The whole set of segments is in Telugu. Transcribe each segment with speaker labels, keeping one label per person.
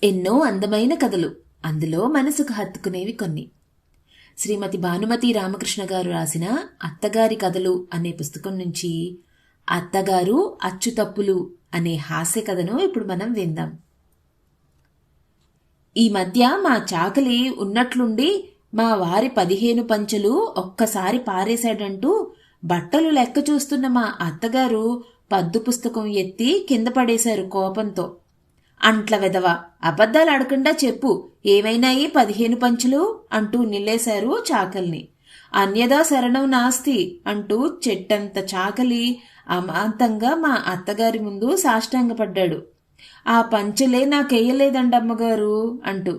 Speaker 1: ఎన్నో అందమైన కథలు, అందులో మనసుకు హత్తుకునేవి కొన్ని. శ్రీమతి భానుమతి రామకృష్ణ గారు రాసిన అత్తగారి కథలు అనే పుస్తకం నుంచి అత్తగారు అచ్చుతప్పులు అనే హాస్య కథను ఇప్పుడు మనం విందాం. ఈ మధ్య మా చాకలి ఉన్నట్లుండి మా వారి 15 పంచెలు ఒక్కసారి పారేశాడంటూ బట్టలు లెక్క చూస్తున్న మా అత్తగారు పద్దు పుస్తకం ఎత్తి కింద పడేశారు కోపంతో. అంట్ల వెదవ, అబద్ధాలు ఆడకుండా చెప్పు, ఏమైనాయి 15 పంచులు అంటూ నిల్లేశారు చాకల్ని. అన్యదా శరణం నాస్తి అంటూ చెట్టంత చాకలి అమాంతంగా మా అత్తగారి ముందు సాష్టాంగపడ్డాడు. ఆ పంచెలే నాకెయ్యలేదండమ్మగారు అంటూ.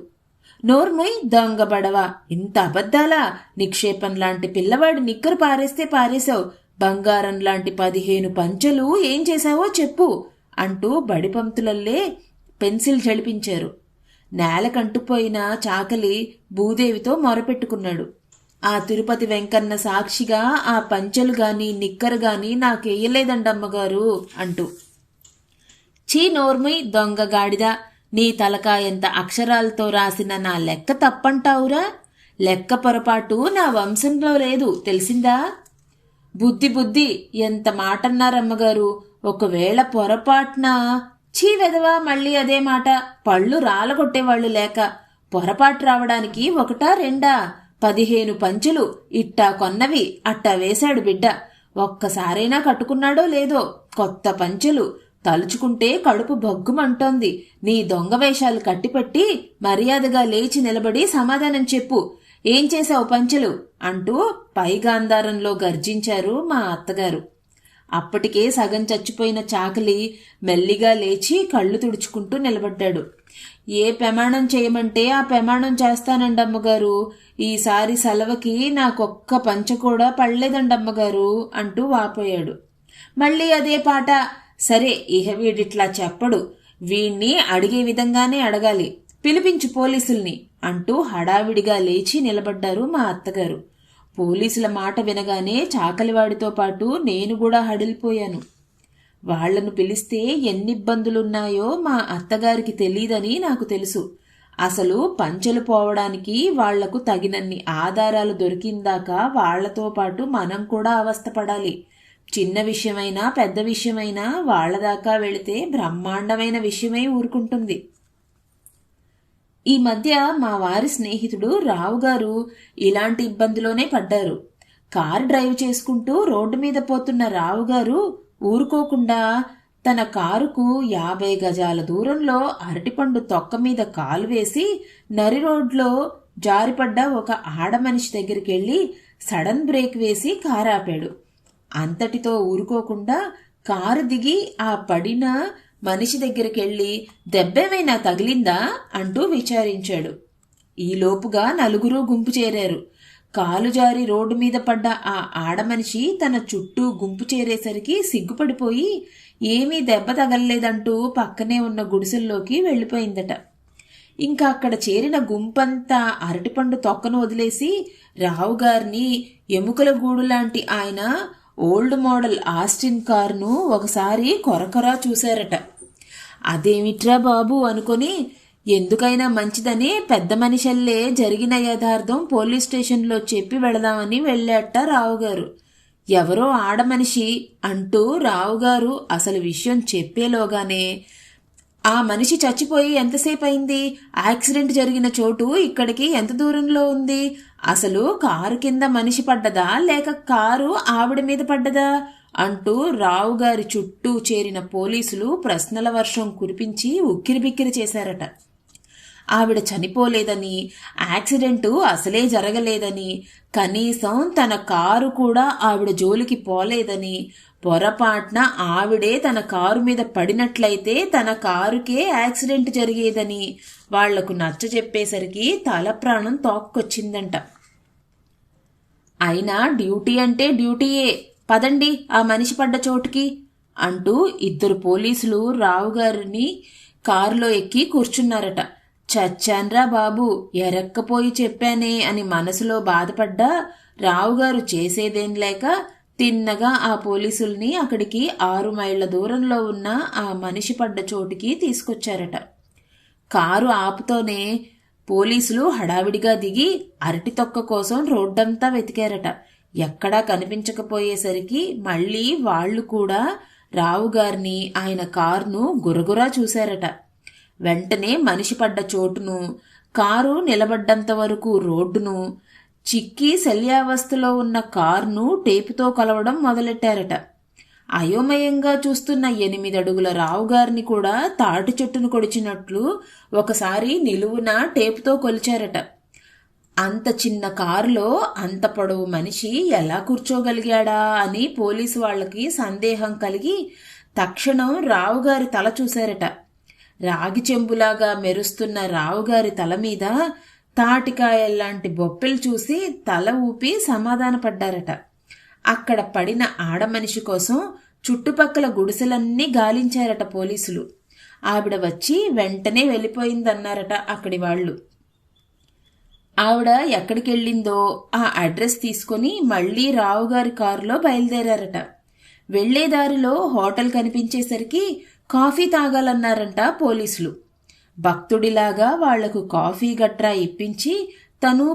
Speaker 1: నోర్ముయ్ దొంగ బడవా, ఇంత అబద్ధాలా? నిక్షేపం లాంటి పిల్లవాడి నిక్కరు పారేస్తే పారేశావు, బంగారం లాంటి 15 పంచెలు ఏం చేశావో చెప్పు అంటూ బడిపంతులల్లే పెన్సిల్ జడిపించారు. నేలకంటుపోయిన చాకలి భూదేవితో మొరపెట్టుకున్నాడు. ఆ తిరుపతి వెంకన్న సాక్షిగా ఆ పంచెలు గాని నిక్కరు గాని నాకెయ్యలేదండమ్మగారు అంటూ. చీ నోర్ముయ్ దొంగ గాడిద, నీ తలకాయంత అక్షరాలతో రాసిన నా లెక్క తప్పంటావురా? లెక్క పొరపాటు నా వంశంలో లేదు, తెలిసిందా? బుద్ధి బుద్ధి, ఎంత మాటన్నారమ్మగారు. ఒకవేళ పొరపాటున చీ వెదవా, మళ్ళీ అదే మాట. పళ్ళు రాలగొట్టేవాళ్లు లేక పొరపాటు రావడానికి ఒకటా రెండా? 15 పంచులు ఇట్టా కొన్నవి అట్టా వేశాడు బిడ్డ. ఒక్కసారైనా కట్టుకున్నాడో లేదో కొత్త పంచెలు. తలుచుకుంటే కడుపు బొగ్గుమంటోంది. నీ దొంగ వేషాలు కట్టిపట్టి మర్యాదగా లేచి నిలబడి సమాధానం చెప్పు. ఏం చేశావు పంచెలు అంటూ పైగాంధారంలో గర్జించారు మా అత్తగారు. అప్పటికే సగం చచ్చిపోయిన చాకలి మెల్లిగా లేచి కళ్ళు తుడుచుకుంటూ నిలబడ్డాడు. ఏ ప్రమాణం చేయమంటే ఆ ప్రమాణం చేస్తానండమ్మగారు. ఈసారి సెలవుకి నాకొక్క పంచ కూడా పడలేదండమ్మగారు అంటూ వాపోయాడు. మళ్ళీ అదే పాట. సరే, ఇహ వీడిట్లా చెప్పడు, వీణ్ణి అడిగే విధంగానే అడగాలి. పిలిపించు పోలీసుల్ని అంటూ హడావిడిగా లేచి నిలబడ్డారు మా అత్తగారు. పోలీసుల మాట వినగానే చాకలివాడితో పాటు నేను కూడా హడిలిపోయాను. వాళ్లను పిలిస్తే ఎన్నిబ్బందులున్నాయో మా అత్తగారికి తెలీదని నాకు తెలుసు. అసలు పంచెలు పోవడానికి వాళ్లకు తగినన్ని ఆధారాలు దొరికిందాకా వాళ్లతో పాటు మనం కూడా అవస్థపడాలి. చిన్న విషయమైనా పెద్ద విషయమైనా వాళ్లదాకా వెళితే బ్రహ్మాండమైన విషయమై ఊరుకుంటుంది. ఈ మధ్య మా వారి స్నేహితుడు రావుగారు ఇలాంటి ఇబ్బందిలోనే పడ్డారు. కారు డ్రైవ్ చేసుకుంటూ రోడ్డు మీద పోతున్న రావుగారు ఊరుకోకుండా తన కారుకు 50 గజాల దూరంలో అరటిపండు తొక్క మీద కాలు వేసి నరి రోడ్లో జారిపడ్డ ఒక ఆడమనిషి దగ్గరికెళ్లి సడన్ బ్రేక్ వేసి కారు ఆపాడు. అంతటితో ఊరుకోకుండా కారు దిగి ఆ పడిన మనిషి దగ్గరికెళ్లి దెబ్బేమైనా తగిలిందా అంటూ విచారించాడు. ఈలోపుగా నలుగురు గుంపు చేరారు. కాలు జారి రోడ్డు మీద పడ్డ ఆ ఆడమనిషి తన చుట్టూ గుంపు చేరేసరికి సిగ్గుపడిపోయి ఏమీ దెబ్బ తగలలేదంటూ పక్కనే ఉన్న గుడిసెల్లోకి వెళ్లిపోయిందట. ఇంకా అక్కడ చేరిన గుంపంతా అరటిపండు తొక్కను వదిలేసి రావుగారిని ఎముకల గూడు లాంటి ఆయన ఓల్డ్ మోడల్ ఆస్టిన్ కారును ఒకసారి కొరకొరా చూశారట. అదేమిట్రా బాబు అనుకుని ఎందుకైనా మంచిదని పెద్ద మనిషల్లే జరిగిన యథార్థం పోలీస్ స్టేషన్లో చెప్పి వెళదామని వెళ్ళాట రావుగారు. ఎవరో ఆడమనిషి అంటూ రావుగారు అసలు విషయం చెప్పేలోగానే ఆ మనిషి చచ్చిపోయి ఎంతసేపు అయింది? యాక్సిడెంట్ జరిగిన చోటు ఇక్కడికి ఎంత దూరంలో ఉంది? అసలు కారు కింద మనిషి పడ్డదా లేక కారు ఆవిడ మీద పడ్డదా అంటూ రావుగారి చుట్టూ చేరిన పోలీసులు ప్రశ్నల వర్షం కురిపించి ఉక్కిరిబిక్కిరి చేశారట. ఆవిడ చనిపోలేదని, యాక్సిడెంటు అసలే జరగలేదని, కనీసం తన కారు కూడా ఆవిడ జోలికి పోలేదని, పొరపాటున ఆవిడే తన కారు మీద పడినట్లయితే తన కారుకే యాక్సిడెంట్ జరిగేదని వాళ్లకు నచ్చ చెప్పేసరికి తల ప్రాణం తోక్కొచ్చిందంట. అయినా డ్యూటీ అంటే డ్యూటీయే, పదండి ఆ మనిషి పడ్డ చోటుకి అంటూ 2 పోలీసులు రావుగారిని కారులో ఎక్కి కూర్చున్నారట. చచ్చాన్రా బాబు, ఎరక్కపోయి చెప్పానే అని మనసులో బాధపడ్డా రావుగారు చేసేదేం లేక తిన్నగా ఆ పోలీసుల్ని అక్కడికి 6 మైళ్ల దూరంలో ఉన్న ఆ మనిషి పడ్డ చోటికి తీసుకొచ్చారట. కారు ఆపుతోనే పోలీసులు హడావిడిగా దిగి అరటి తొక్క కోసం రోడ్డంతా వెతికారట. ఎక్కడా కనిపించకపోయేసరికి మళ్ళీ వాళ్లు కూడా రావుగారిని, ఆయన కారును గురగురా చూశారట. వెంటనే మనిషి పడ్డ చోటును, కారు నిలబడ్డంత వరకు రోడ్డును, చిక్కి శల్యావస్థలో ఉన్న కారును టేపుతో కలవడం మొదలెట్టారట. అయోమయంగా చూస్తున్న 8 అడుగుల రావుగారిని కూడా తాటి చెట్టును కొడిచినట్లు ఒకసారి నిలువున టేపుతో కొలిచారట. అంత చిన్న కారులో అంత పొడవు మనిషి ఎలా కూర్చోగలిగాడా అని పోలీసు వాళ్లకి సందేహం కలిగి తక్షణం రావుగారి తల చూశారట. రాగి చెంబులాగా మెరుస్తున్న రావుగారి తల మీద తాటికాయల్లాంటి బొప్పెలు చూసి తల ఊపి సమాధానపడ్డారట. అక్కడ పడిన ఆడమనిషి కోసం చుట్టుపక్కల గుడిసెలన్నీ గాలించారట పోలీసులు. ఆవిడ వచ్చి వెంటనే వెళ్ళిపోయిందన్నారట అక్కడి వాళ్ళు. ఆవిడ ఎక్కడికెళ్ళిందో ఆ అడ్రస్ తీసుకుని మళ్లీ రావుగారి కారులో బయలుదేరారట. వెళ్లేదారిలో హోటల్ కనిపించేసరికి కాఫీ తాగాలన్నారంట పోలీసులు. భక్తుడిలాగా వాళ్లకు కాఫీ గట్రా ఇప్పించి తను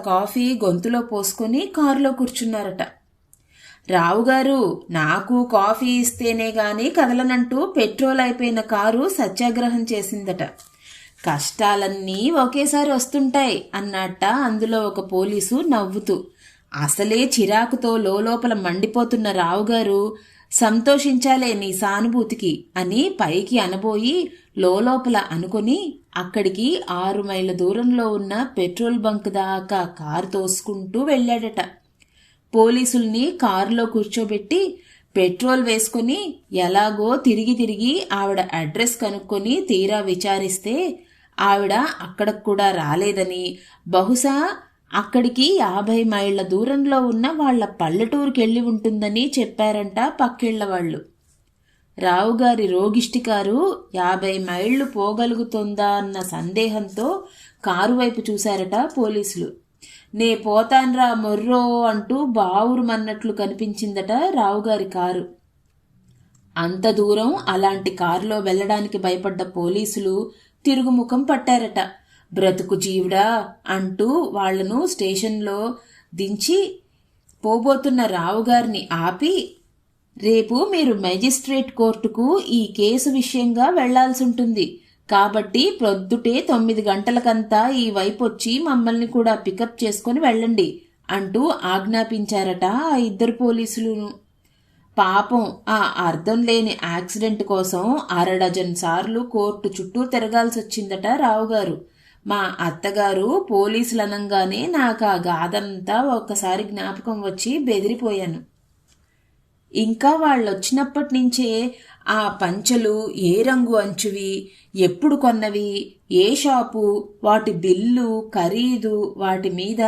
Speaker 1: కాఫీ గొంతులో పోసుకొని కారులో కూర్చున్నారట. రావుగారు, నాకు కాఫీ ఇస్తేనే గాని కదలనంటూ పెట్రోల్ అయిపోయిన కారు సత్యాగ్రహం చేసిందట. కష్టాలన్నీ ఒకేసారి వస్తుంటాయి అన్నట్ట అందులో ఒక పోలీసు నవ్వుతూ. అసలే చిరాకుతో లోపల మండిపోతున్న రావుగారు, సంతోషించాలే నీ సానుభూతికి అని పైకి అనబోయి లోపల అనుకుని అక్కడికి 6 మైళ్ళ దూరంలో ఉన్న పెట్రోల్ బంక్ దాకా కారు తోసుకుంటూ వెళ్ళాడట. పోలీసుల్ని కారులో కూర్చోబెట్టి పెట్రోల్ వేసుకుని ఎలాగో తిరిగి ఆవిడ అడ్రస్ కనుక్కొని తీరా విచారిస్తే ఆవిడ అక్కడికి కూడా రాలేదని, బహుశా అక్కడికి 50 మైళ్ళ దూరంలో ఉన్న వాళ్ల పల్లెటూరుకెళ్లి ఉంటుందని చెప్పారంట పక్కిళ్ల వాళ్ళు. రావుగారి రోగిష్టి కారు 50 మైళ్లు పోగలుగుతుందా అన్న సందేహంతో కారు వైపు చూశారట పోలీసులు. నే పోతాన్రా మొర్రో అంటూ బావురుమన్నట్లు కనిపించిందట రావుగారి కారు. అంత దూరం అలాంటి కారులో వెళ్లడానికి భయపడ్డ పోలీసులు తిరుగుముఖం పట్టారట. బ్రతుకు జీవుడా అంటూ వాళ్లను స్టేషన్లో దించి పోబోతున్న రావుగారిని ఆపి, రేపు మీరు మెజిస్ట్రేట్ కోర్టుకు ఈ కేసు విషయంగా వెళ్లాల్సుంటుంది కాబట్టి ప్రొద్దుటే 9 గంటలకంతా ఈ వైపొచ్చి మమ్మల్ని కూడా పికప్ చేసుకుని వెళ్ళండి అంటూ ఆజ్ఞాపించారట ఆ 2 పోలీసులును. పాపం ఆ అర్థం లేని యాక్సిడెంట్ కోసం 6 డజన్ సార్లు కోర్టు చుట్టూ తిరగాల్సొచ్చిందట రావుగారు. మా అత్తగారు పోలీసులనంగానే నాకు ఆ గాథంతా ఒక్కసారి జ్ఞాపకం వచ్చి బెదిరిపోయాను. ఇంకా వాళ్ళొచ్చినప్పటి నుంచే ఆ పంచలు ఏ రంగు అంచువి, ఎప్పుడు కొన్నవి, ఏ షాపు, వాటి బిల్లు, ఖరీదు, వాటి మీద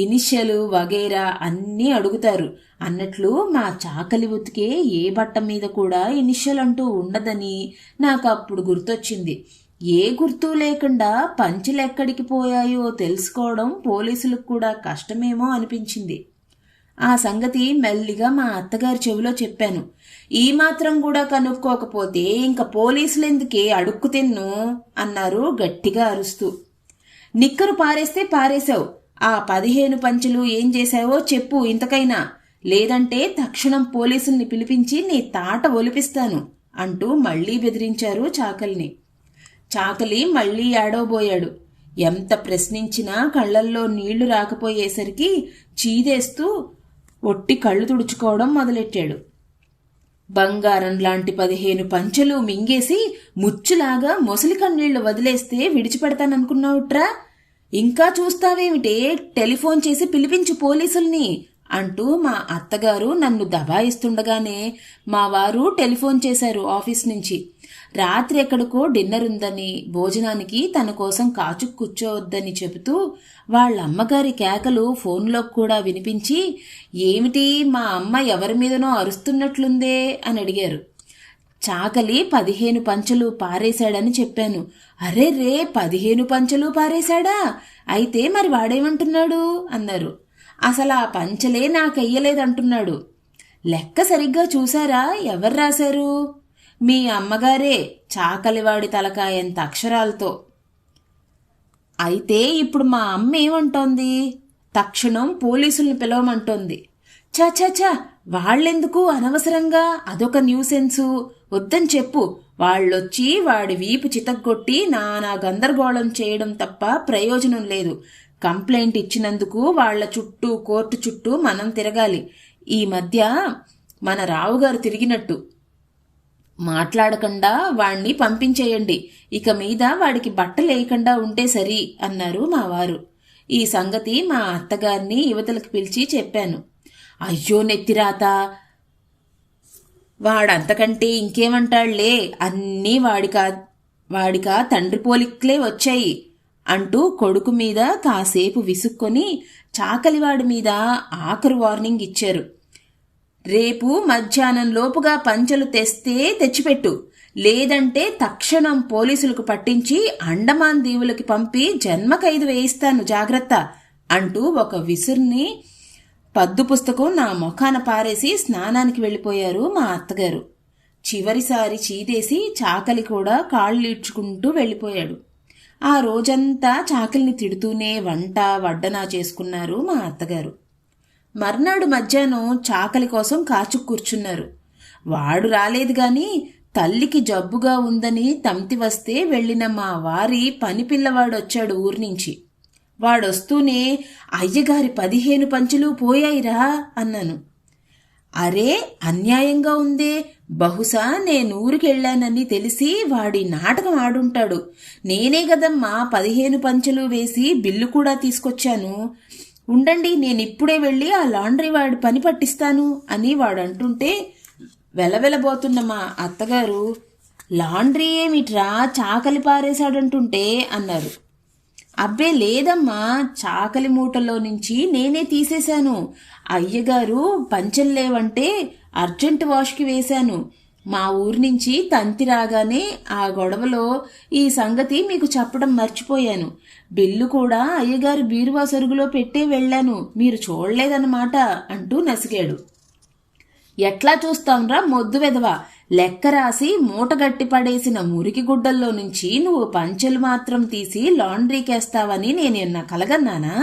Speaker 1: ఇనిషియలు వగైరా అన్నీ అడుగుతారు అన్నట్లు మా చాకలి ఉతికే ఏ బట్ట మీద కూడా ఇనిషియల్ అంటూ ఉండదని నాకు అప్పుడు గుర్తొచ్చింది. ఏ గుర్తు లేకుండా పంచెలెక్కడికి పోయాయో తెలుసుకోవడం పోలీసులకు కూడా కష్టమేమో అనిపించింది. ఆ సంగతి మెల్లిగా మా అత్తగారి చెవిలో చెప్పాను. ఈ మాత్రం కూడా కనుక్కోకపోతే ఇంక పోలీసులెందుకే అడుక్కు తిన్ను అన్నారు గట్టిగా అరుస్తూ. నిక్కరు పారేస్తే పారేశావు, ఆ 15 పంచెలు ఏం చేశావో చెప్పు ఇంతకైనా, లేదంటే తక్షణం పోలీసుల్ని పిలిపించి నీ తాట ఒలిపిస్తాను అంటూ మళ్లీ బెదిరించారు చాకలిని. చాకలి మళ్లీ ఏడవబోయాడు. ఎంత ప్రశ్నించినా కళ్లల్లో నీళ్లు రాకపోయేసరికి చీదేస్తూ ఒట్టి కళ్ళు తుడుచుకోవడం మొదలెట్టాడు. బంగారం లాంటి 15 పంచెలు మింగేసి ముచ్చులాగా మొసలి కన్నీళ్లు వదిలేస్తే విడిచిపెడతాననుకున్నావుట్రా? ఇంకా చూస్తావేమిటే, టెలిఫోన్ చేసి పిలిపించు పోలీసుల్ని అంటూ మా అత్తగారు నన్ను దబాయిస్తుండగానే మా వారు టెలిఫోన్ చేశారు ఆఫీస్ నుంచి. రాత్రి ఎక్కడికో డిన్నర్ ఉందని, భోజనానికి తన కోసం కాచు కూర్చోవద్దని చెబుతూ వాళ్ళమ్మగారి కేకలు ఫోన్లో కూడా వినిపించి, ఏమిటి మా అమ్మ ఎవరి మీదనో అరుస్తున్నట్లుందే అని అడిగారు. చాకలి 15 పంచెలు పారేశాడని చెప్పాను. అరే రే, 15 పంచెలు పారేశాడా? అయితే మరి వాడేమంటున్నాడు అన్నారు. అసలు ఆ పంచెలే నాకెయ్యలేదంటున్నాడు. లెక్క సరిగ్గా చూశారా? ఎవరు రాశారు? మీ అమ్మగారే చాకలివాడి తలకాయంత అక్షరాలతో. అయితే ఇప్పుడు మా అమ్మ ఏమంటోంది? తక్షణం పోలీసుల్ని పిలవమంటోంది. చా వాళ్ళెందుకు అనవసరంగా, అదొక న్యూసెన్సు, వద్దని చెప్పు. వాళ్ళొచ్చి వాడి వీపు చితగ్గొట్టి నానా గందరగోళం చేయడం తప్ప ప్రయోజనం లేదు. కంప్లైంట్ ఇచ్చినందుకు వాళ్ల చుట్టూ, కోర్టు చుట్టూ మనం తిరగాలి. ఈ మధ్య మన రావుగారు తిరిగినట్టు. మాట్లాడకుండా వాణ్ణి పంపించేయండి. ఇక మీద వాడికి బట్టలేయకుండా ఉంటే సరి అన్నారు మా వారు. ఈ సంగతి మా అత్తగారిని యువతలకు పిలిచి చెప్పాను. అయ్యో నెత్తిరాత, వాడంతకంటే ఇంకేమంటాళ్లే, అన్నీ వాడికా తండ్రి పోలిక్లే వచ్చాయి అంటూ కొడుకు మీద కాసేపు విసుక్కొని చాకలివాడి మీద ఆఖరు వార్నింగ్ ఇచ్చారు. రేపు మధ్యాహ్నం లోపుగా పంచెలు తెస్తే తెచ్చిపెట్టు, లేదంటే తక్షణం పోలీసులకు పట్టించి అండమాన్ దీవులకి పంపి జన్మ ఖైదు వేయిస్తాను, జాగ్రత్త అంటూ ఒక విసుర్ని పద్దు పుస్తకం నా ముఖాన పారేసి స్నానానికి వెళ్ళిపోయారు మా అత్తగారు. చివరిసారి చీదేసి చాకలి కూడా కాళ్ళు ఈడ్చుకుంటూ వెళ్ళిపోయాడు. ఆ రోజంతా చాకలిని తిడుతూనే వంట వడ్డనా చేసుకున్నారు మా అత్తగారు. మర్నాడు మధ్యాహ్నం చాకలి కోసం కాచు కూర్చున్నారు. వాడు రాలేదు గాని తల్లికి జబ్బుగా ఉందని తంతి వస్తే వెళ్లిన మా వారి పని పిల్లవాడొచ్చాడు ఊరినుంచి. వాడొస్తూనే అయ్యగారి 15 పంచులు పోయాయిరా అన్నాను. అరే అన్యాయంగా ఉందే, బహుశా నేనూరికెళ్లానని తెలిసి వాడి నాటకం ఆడుంటాడు. నేనే గదమ్మా 15 పంచులు వేసి బిల్లు కూడా తీసుకొచ్చాను. ఉండండి, నేనిప్పుడే వెళ్ళి ఆ లాండ్రీ వాడి పని పట్టిస్తాను అని వాడంటుంటే వెలవెలబోతున్న మా అత్తగారు, లాండ్రీ ఏమిట్రా చాకలి పారేశాడంటుంటే అన్నారు. అబ్బే లేదమ్మా, చాకలి మూటలో నుంచి నేనే తీసేశాను. అయ్యగారు పంచెల్లేవంటే అర్జెంట్ వాష్కి వేశాను. మా ఊరి నుంచి తంతి రాగానే ఆ గొడవలో ఈ సంగతి మీకు చెప్పడం మర్చిపోయాను. బిల్లు కూడా అయ్యగారు బీరువా సరుగులో పెట్టే వెళ్లాను, మీరు చూడలేదన్నమాట అంటూ నసిగాడు. ఎట్లా చూస్తాంరా మొద్దు వెధవా, లెక్క రాసి మూటగట్టి పడేసిన మురికి గుడ్డల్లో నుంచి నువ్వు పంచెలు మాత్రం తీసి లాండ్రీకేస్తావని నేనేన్నా కలగన్నానా?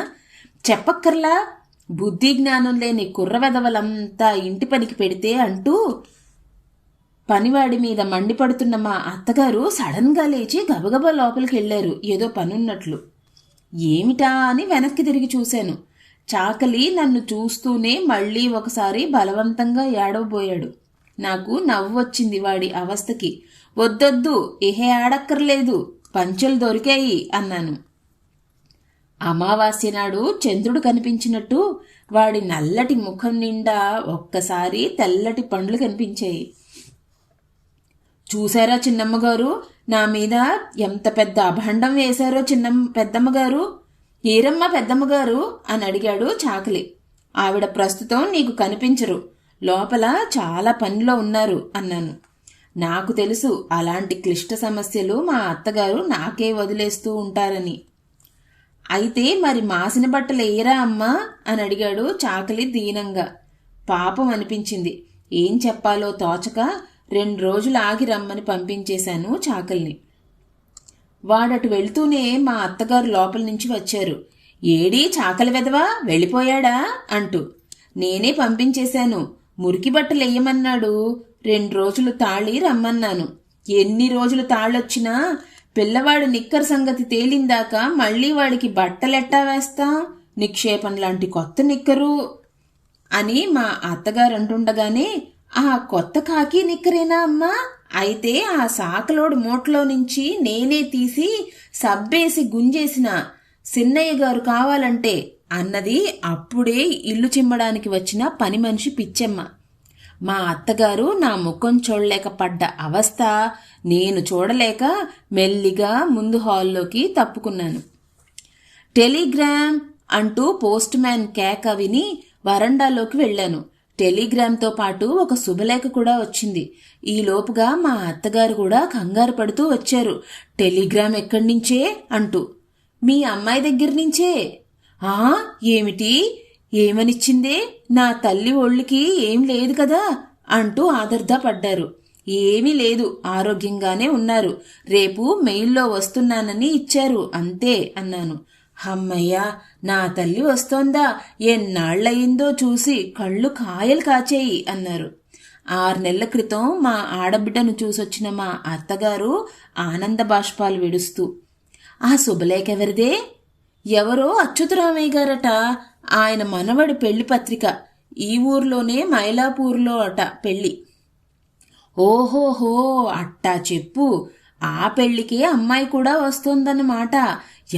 Speaker 1: చెప్పక్కర్లా, బుద్ధి జ్ఞానం లేని కుర్రవెదవలంతా ఇంటి పనికి పెడితే అంటూ పనివాడి మీద మండిపడుతున్న మా అత్తగారు సడన్ గా లేచి గబగబా లోపలికి వెళ్లారు, ఏదో పనున్నట్లు. ఏమిటా అని వెనక్కి తిరిగి చూశాను. చాకలి నన్ను చూస్తూనే మళ్లీ ఒకసారి బలవంతంగా ఏడవబోయాడు. నాకు నవ్వొచ్చింది వాడి అవస్థకి. వద్దొద్దు, ఏహే ఆడక్కర్లేదు, పంచెలు దొరికాయి అన్నాను. అమావాస్య నాడు చంద్రుడు కనిపించినట్టు వాడి నల్లటి ముఖం నిండా ఒక్కసారి తెల్లటి పండ్లు కనిపించాయి. చూశారా చిన్నమ్మగారు, నా మీద ఎంత పెద్ద అభండం వేశారో పెద్దమ్మగారు. ఏరమ్మా పెద్దమ్మగారు అని అడిగాడు చాకలి. ఆవిడ ప్రస్తుతం నీకు కనిపించరు, లోపల చాలా పనిలో ఉన్నారు అన్నాను. నాకు తెలుసు అలాంటి క్లిష్ట సమస్యలు మా అత్తగారు నాకే వదిలేస్తూ ఉంటారని. అయితే మరి మాసిన బట్టలు ఏరా అమ్మా అని అడిగాడు చాకలి దీనంగా. పాపం అనిపించింది. ఏం చెప్పాలో తోచక 2 రోజులు ఆగి రమ్మని పంపించేశాను చాకల్ని. వాడటు వెళ్తూనే మా అత్తగారు లోపల నుంచి వచ్చారు. ఏడీ చాకలి వెదవా, వెళ్ళిపోయాడా అంటూ. నేనే పంపించేశాను, మురికి బట్టలు వెయ్యమన్నాడు, 2 రోజులు తాళి రమ్మన్నాను. ఎన్ని రోజులు తాళొచ్చినా పిల్లవాడు నిక్కర్ సంగతి తేలిందాక మళ్లీ వాడికి బట్టలెట్టా వేస్తాం, నిక్షేపం లాంటి కొత్త నిక్కరు అని మా అత్తగారు అంటుండగానే, ఆ కొత్త కాకి నిక్కరేనా అమ్మా? అయితే ఆ సాకలోడు మూటలో నుంచి నేనే తీసి సబ్బేసి గుంజేసిన, సిన్నయ్య గారు కావాలంటే అన్నది అప్పుడే ఇల్లు చిమ్మడానికి వచ్చిన పని మనిషి పిచ్చమ్మ. మా అత్తగారు నా ముఖం చూడలేక పడ్డ అవస్థ నేను చూడలేక మెల్లిగా ముందు హాల్లోకి తప్పుకున్నాను. టెలిగ్రామ్ అంటూ పోస్ట్ మ్యాన్ కేక విని వరండాలోకి వెళ్లాను. టెలిగ్రామ్తో పాటు ఒక శుభలేఖ కూడా వచ్చింది. ఈలోపుగా మా అత్తగారు కూడా కంగారు పడుతూ వచ్చారు. టెలిగ్రామ్ ఎక్కడి నుంచే అంటూ. మీ అమ్మాయి దగ్గర నుంచే. ఏమిటి, ఏమనిచ్చిందే? నా తల్లి ఒళ్ళుకి ఏం లేదు కదా అంటూ ఆదర్దా పడ్డారు. ఏమీ లేదు, ఆరోగ్యంగానే ఉన్నారు. రేపు మెయిల్లో వస్తున్నానని ఇచ్చారు అంతే అన్నాను. అమ్మయ్యా, నా తల్లి వస్తోందా, ఎన్నాళ్లయిందో చూసి కళ్ళు కాయలు కాచేయి అన్నారు. 6 నెలల క్రితం మా ఆడబిడ్డను చూసొచ్చిన మా అత్తగారు ఆనంద బాష్పాలు విడుస్తూ, ఆ శుభలేఖ ఎవరిదే? ఎవరో అచ్యుతరామయ్య గారట, ఆయన మనవడి పెళ్లి పత్రిక. ఈ ఊర్లోనే మైలాపూర్లో అట పెళ్లి. ఓహోహో, అట్టా చెప్పు. ఆ పెళ్లికే అమ్మాయి కూడా వస్తోందన్నమాట.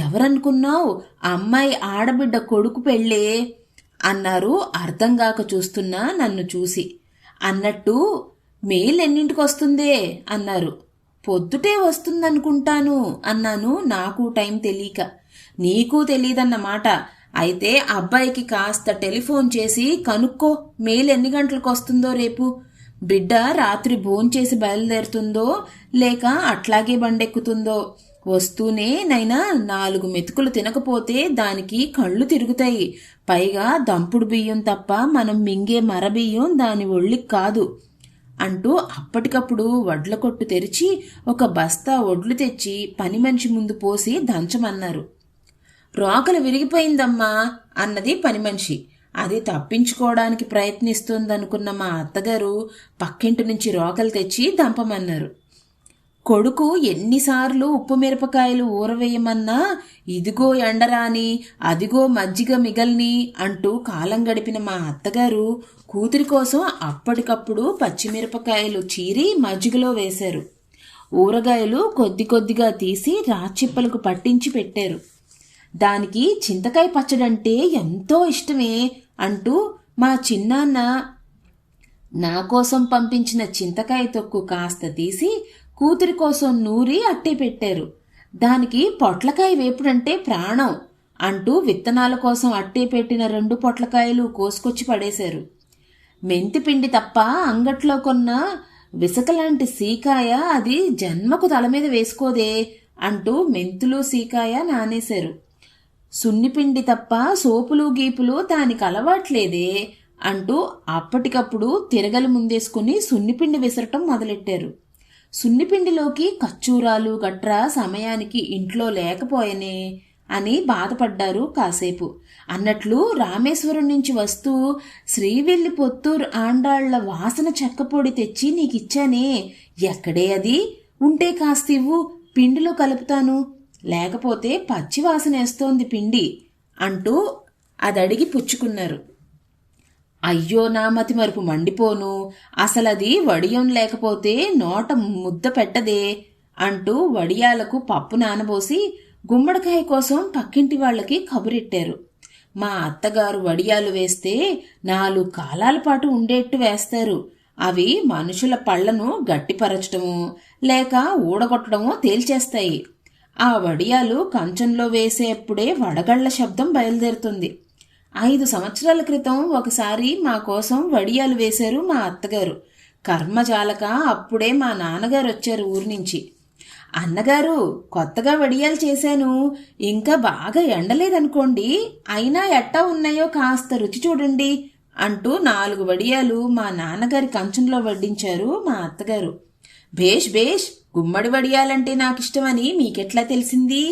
Speaker 1: ఎవరనుకున్నావు? అమ్మాయి ఆడబిడ్డ కొడుకు పెళ్ళే అన్నారు అర్థంగాక చూస్తున్నా నన్ను చూసి. అన్నట్టు మెయిల్ ఎన్నింటికొస్తుందే అన్నారు. పొద్దుటే వస్తుందనుకుంటాను అన్నాను, నాకు టైం తెలియక. నీకు తెలీదన్నమాట. అయితే అబ్బాయికి కాస్త టెలిఫోన్ చేసి కనుక్కో, మెయిల్ ఎన్ని గంటలకు వస్తుందో రేపు. బిడ్డ రాత్రి భోంచేసి బయలుదేరుతుందో లేక అట్లాగే బండెక్కుతుందో. వస్తూనే నైనా 4 మెతుకులు తినకపోతే దానికి కళ్ళు తిరుగుతాయి. పైగా దంపుడు బియ్యం తప్ప మనం మింగే మరబియ్యం దాని ఒళ్ళికి కాదు అంటూ అప్పటికప్పుడు వడ్ల కొట్టు తెరిచి ఒక బస్తా వడ్లు తెచ్చి పని మనిషి ముందు పోసి దంచమన్నారు. రోకలు విరిగిపోయిందమ్మా అన్నది పని మనిషి. అది తప్పించుకోవడానికి ప్రయత్నిస్తోందనుకున్న మా అత్తగారు పక్కింటి నుంచి రోకలు తెచ్చి దంపమన్నారు. కొడుకు ఎన్నిసార్లు ఉప్పు మిరపకాయలు ఊరవేయమన్నా ఇదిగో ఎండరాని, అదిగో మజ్జిగ మిగల్ని అంటూ కాలం గడిపిన మా అత్తగారు కూతురి కోసం అప్పటికప్పుడు పచ్చిమిరపకాయలు చీరి మజ్జిగలో వేశారు. ఊరగాయలు కొద్ది కొద్దిగా తీసి రాచిప్పలకు పట్టించి పెట్టారు. దానికి చింతకాయ పచ్చడంటే ఎంతో ఇష్టమే అంటూ మా చిన్నాన్న నా కోసం పంపించిన చింతకాయ తొక్కు కాస్త తీసి కూతురి కోసం నూరి అట్టే పెట్టారు. దానికి పొట్లకాయ వేపుడంటే ప్రాణం అంటూ విత్తనాల కోసం అట్టే పెట్టిన 2 పొట్లకాయలు కోసుకొచ్చి పడేశారు. మెంతిపిండి తప్ప అంగట్లో కొన్న విసకలాంటి సీకాయ అది జన్మకు తల మీద వేసుకోదే అంటూ మెంతులు సీకాయ నానేశారు. సున్నిపిండి తప్ప సోపులు గీపులు దానికి అలవాట్లేదే అంటూ అప్పటికప్పుడు తిరగలు ముందేసుకుని సున్నిపిండి విసరటం మొదలెట్టారు. సున్నిపిండిలోకి కచ్చూరాలు గట్రా సమయానికి ఇంట్లో లేకపోయనే అని బాధపడ్డారు కాసేపు. అన్నట్లు రామేశ్వరం నుంచి వస్తూ శ్రీవెల్లి పొత్తూరు ఆండాళ్ల వాసన చెక్కపొడి తెచ్చి నీకిచ్చానే, ఎక్కడే అది? ఉంటే కాస్తివ్వు, పిండిలో కలుపుతాను. లేకపోతే పచ్చి వాసనేస్తోంది పిండి అంటూ అదడిగి పుచ్చుకున్నారు. అయ్యో, నా మతి మరుపు మండిపోను, అసలది వడియం లేకపోతే నోట ముద్ద పెట్టదే అంటూ వడియాలకు పప్పు నానబోసి గుమ్మడికాయ కోసం పక్కింటి వాళ్లకి కబురెట్టారు. మా అత్తగారు వడియాలు వేస్తే 4 కాలాల పాటు ఉండేట్టు వేస్తారు. అవి మనుషుల పళ్లను గట్టిపరచటమో లేక ఊడగొట్టడమో తేల్చేస్తాయి. ఆ వడియాలు కంచంలో వేసేప్పుడే వడగళ్ల శబ్దం బయలుదేరుతుంది. 5 సంవత్సరాల క్రితం ఒకసారి మా కోసం వడియాలు వేశారు మా అత్తగారు. కర్మజాలక అప్పుడే మా నాన్నగారు వచ్చారు ఊరి నుంచి. అన్నగారు, కొత్తగా వడియాలు చేశాను, ఇంకా బాగా ఎండలేదనుకోండి, అయినా ఎట్టా ఉన్నాయో కాస్త రుచి చూడండి అంటూ 4 వడియాలు మా నాన్నగారి కంచంలో వడ్డించారు మా అత్తగారు. భేష్ భేష్, గుమ్మడి వడియాలంటే నాకిష్టమని మీకెట్లా తెలిసింది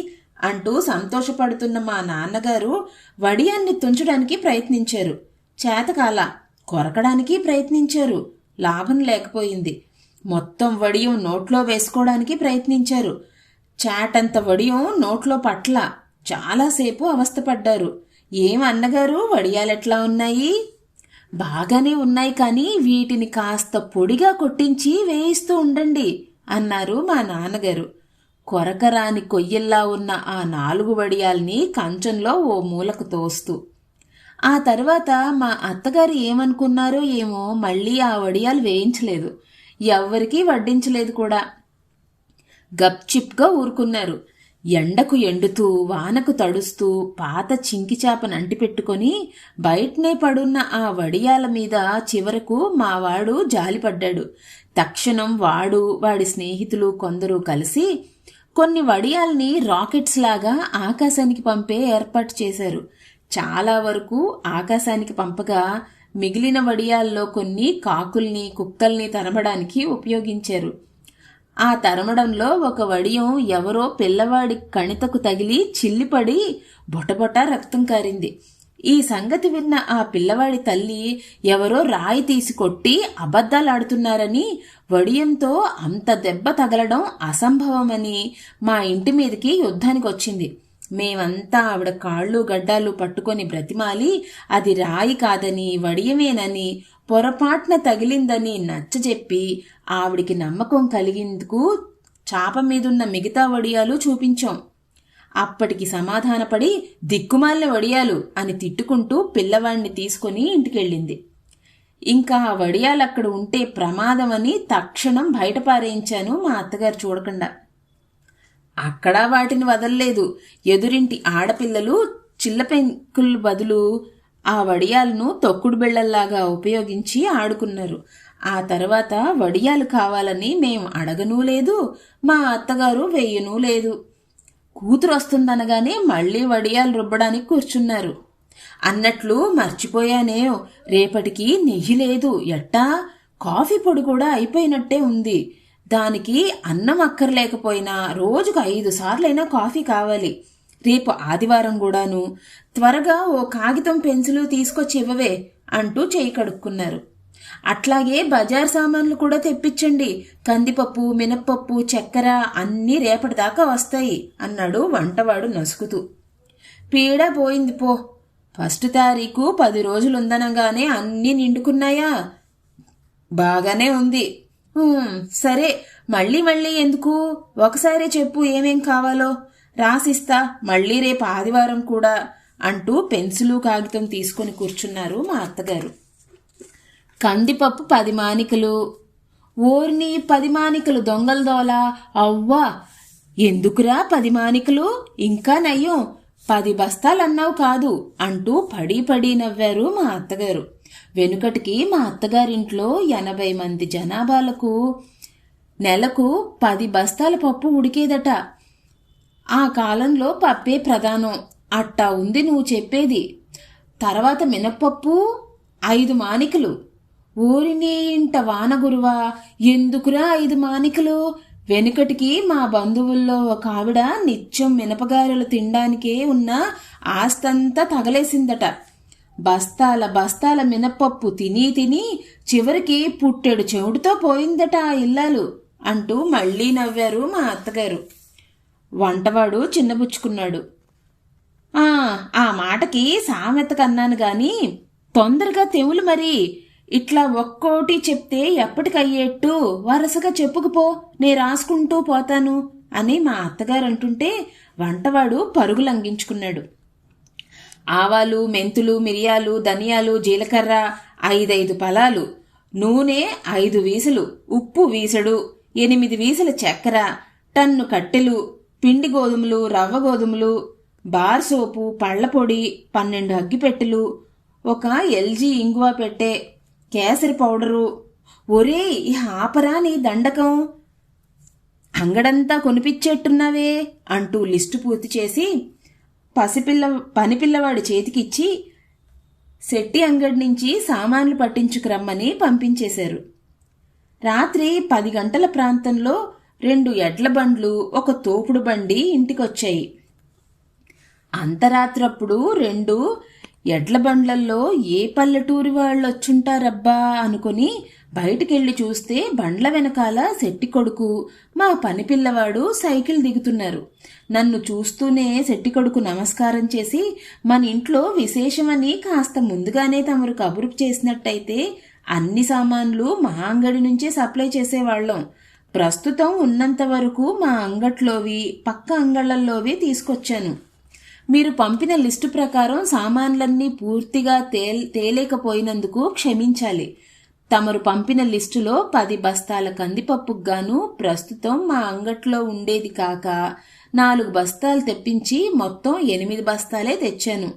Speaker 1: అంటూ సంతోషపడుతున్న మా నాన్నగారు వడియాన్ని తుంచడానికి ప్రయత్నించారు. చేతకాల. కొరకడానికి ప్రయత్నించారు. లాభం లేకపోయింది. మొత్తం వడియం నోట్లో వేసుకోవడానికి ప్రయత్నించారు. చాటంత వడియం నోట్లో పట్ల. చాలాసేపు అవస్థపడ్డారు. ఏం అన్నగారు, వడియాలెట్లా ఉన్నాయి? బాగానే ఉన్నాయి, కానీ వీటిని కాస్త పొడిగా కొట్టించి వేయిస్తూ ఉండండి అన్నారు మా నాన్నగారు. కొరకరాని కొయ్యల్లా ఉన్న ఆ 4 వడియాల్ని కంచంలో ఓ మూలకు తోస్తూ. ఆ తర్వాత మా అత్తగారు ఏమనుకున్నారో ఏమో, మళ్ళీ ఆ వడియాలు వేయించలేదు, ఎవ్వరికీ వడ్డించలేదు కూడా. గప్చిప్గా ఊరుకున్నారు. ఎండకు ఎండుతూ వానకు తడుస్తూ పాత చింకిచాపను అంటిపెట్టుకొని బయటనే పడున్న ఆ వడియాల మీద చివరకు మావాడు జాలిపడ్డాడు. తక్షణం వాడు, వాడి స్నేహితులు కొందరు కలిసి కొన్ని వడియాల్ని రాకెట్స్ లాగా ఆకాశానికి పంపే ఏర్పాటు చేశారు. చాలా వరకు ఆకాశానికి పంపగా మిగిలిన వడియాల్లో కొన్ని కాకుల్ని కుక్కల్ని తరమడానికి ఉపయోగించారు. ఆ తరమడంలో ఒక వడియం ఎవరో పిల్లవాడి కణితకు తగిలి చిల్లిపడి బొటబొట రక్తం కారింది. ఈ సంగతి విన్న ఆ పిల్లవాడి తల్లి ఎవరో రాయి తీసి కొట్టి అబద్ధాలాడుతున్నారని, వడియంతో అంత దెబ్బ తగలడం అసంభవమని మా ఇంటి మీదకి యుద్ధానికి వచ్చింది. మేమంతా ఆవిడ కాళ్ళు గడ్డాలు పట్టుకొని బ్రతిమాలి అది రాయి కాదని వడియమేనని, పొరపాటున తగిలిందని నచ్చజెప్పి ఆవిడికి నమ్మకం కలిగేందుకు చాప మీదున్న మిగతా వడియాలు చూపించాం. అప్పటికి సమాధానపడి దిక్కుమాలిన వడియాలు అని తిట్టుకుంటూ పిల్లవాణ్ణి తీసుకుని ఇంటికెళ్ళింది. ఇంకా ఆ వడియాలక్కడ ఉంటే ప్రమాదమని తక్షణం బయటపారేయించాను మా అత్తగారు చూడకుండా. అక్కడా వాటిని వదల్లేదు. ఎదురింటి ఆడపిల్లలు చిల్లపెంకుల బదులు ఆ వడియాలను తొక్కుడు బిళ్లల్లాగా ఉపయోగించి ఆడుకున్నారు. ఆ తర్వాత వడియాలు కావాలని మేం అడగనూ లేదు, మా అత్తగారు వెయ్యనూ లేదు. కూతురు వస్తుందనగానే మళ్లీ వడియాలు రుబ్బడానికి కూర్చున్నారు. అన్నట్లు మర్చిపోయానే, రేపటికి నెయ్యి లేదు. ఎట్టా? కాఫీ పొడి కూడా అయిపోయినట్టే ఉంది. దానికి అన్నం అక్కర్లేకపోయినా రోజుకు 5 సార్లైనా కాఫీ కావాలి. రేపు ఆదివారం కూడాను. త్వరగా ఓ కాగితం పెన్సిలు తీసుకొచ్చి ఇవ్వవే అంటూ చేయి కడుక్కున్నారు. అట్లాగే బజార్ సామాన్లు కూడా తెప్పించండి. కందిపప్పు, మినప్పప్పు, చక్కెర అన్నీ రేపటిదాకా వస్తాయి అన్నాడు వంటవాడు నసుకుతూ. పీడ పోయింది పో. 1 తారీఖు 10 రోజులుందనగానే అన్నీ నిండుకున్నాయా? బాగానే ఉంది. సరే, మళ్ళీ మళ్ళీ ఎందుకు? ఒకసారి చెప్పు ఏమేం కావాలో, రాసిస్తా. మళ్ళీ రేపు ఆదివారం కూడా అంటూ పెన్సిలు కాగితం తీసుకుని కూర్చున్నారు మా అత్తగారు. కందిపప్పు 10 మానికలు. ఓర్ని 10 మానికలు దొంగల దోల. అవ్వా, ఎందుకురా 10 మానికలు? ఇంకా నయ్యం 10 బస్తాలన్నావు కాదు అంటూ పడి పడి నవ్వారు మా అత్తగారు. వెనుకటికి మా అత్తగారింట్లో 80 మంది జనాభాలకు నెలకు 10 బస్తాల పప్పు ఉడికేదట. ఆ కాలంలో పప్పే ప్రధానం. అట్టా ఉంది నువ్వు చెప్పేది. తర్వాత మినప్పప్పు 5 మానికలు. ఊరిని ఇంట వానగురువా, ఎందుకురా 5 మానికలు? వెనుకటికి మా బంధువుల్లో ఒక ఆవిడ నిత్యం మినపగారెలు తినడానికే ఉన్న ఆస్తంతా తగలేసిందట. బస్తాల బస్తాల మినప్పప్పు తిని తిని చివరికి పుట్టెడు చెవుడుతో పోయిందట ఆ ఇల్లాలు అంటూ మళ్లీ నవ్వారు మా అత్తగారు. వంటవాడు చిన్నబుచ్చుకున్నాడు. ఆ మాటకి సామెతకన్నాను గాని తొందరగా తెములు మరి. ఇట్లా ఒక్కోటి చెప్తే ఎప్పటికయ్యేట్టు వరుసగా చెప్పుకుపో, నే రాసుకుంటూ పోతాను అని మా అత్తగారు అంటుంటే వంటవాడు పరుగులంఘించుకున్నాడు. ఆవాలు, మెంతులు, మిరియాలు, ధనియాలు, జీలకర్ర 5 పలాలు, నూనె 5 వీసలు, ఉప్పు వీసడు, 8 వీసల చక్కెర, టన్ను కట్టెలు, పిండి గోధుమలు, రవ్వ గోధుమలు, బార్ సోపు, పళ్లపొడి, 12 అగ్గిపెట్టెలు, ఒక LG ఇంగువ పెట్టె, కేసరి పౌడరు. ఒరే, ఈ ఆపరా నీ దండకం, అంగడంతా కొనిపించేట్టున్నావే అంటూ లిస్టు పూర్తి చేసి పనిపిల్లవాడి చేతికిచ్చి శెట్టి అంగడి నుంచి సామాన్లు పట్టించుకురమ్మని పంపించేశారు. రాత్రి 10 గంటల ప్రాంతంలో 2 ఎడ్ల బండ్లు, ఒక తోపుడు బండి ఇంటికొచ్చాయి. అంతరాత్రప్పుడు 2 ఎడ్ల బండ్లల్లో ఏ పల్లెటూరి వాళ్ళొచ్చుంటారబ్బా అనుకుని బయటికెళ్లి చూస్తే బండ్ల వెనకాల శెట్టి కొడుకు, మా పనిపిల్లవాడు సైకిల్ దిగుతున్నారు. నన్ను చూస్తూనే శెట్టి కొడుకు నమస్కారం చేసి, మన ఇంట్లో విశేషమని కాస్త ముందుగానే తమరు కబురు చేసినట్టయితే అన్ని సామాన్లు మా అంగడి నుంచే సప్లై చేసేవాళ్లం. ప్రస్తుతం ఉన్నంత వరకు మా అంగట్లోవి, పక్క అంగళ్లలోవి తీసుకొచ్చాను. మీరు పంపిన లిస్టు ప్రకారం సామాన్లన్నీ పూర్తిగా తేలేకపోయినందుకు క్షమించాలి. తమరు పంపిన లిస్టులో 10 బస్తాల కందిపప్పుకు గాను ప్రస్తుతం మా అంగట్లో ఉండేది కాక 4 బస్తాలు తెప్పించి మొత్తం 8 బస్తాలే తెచ్చాను.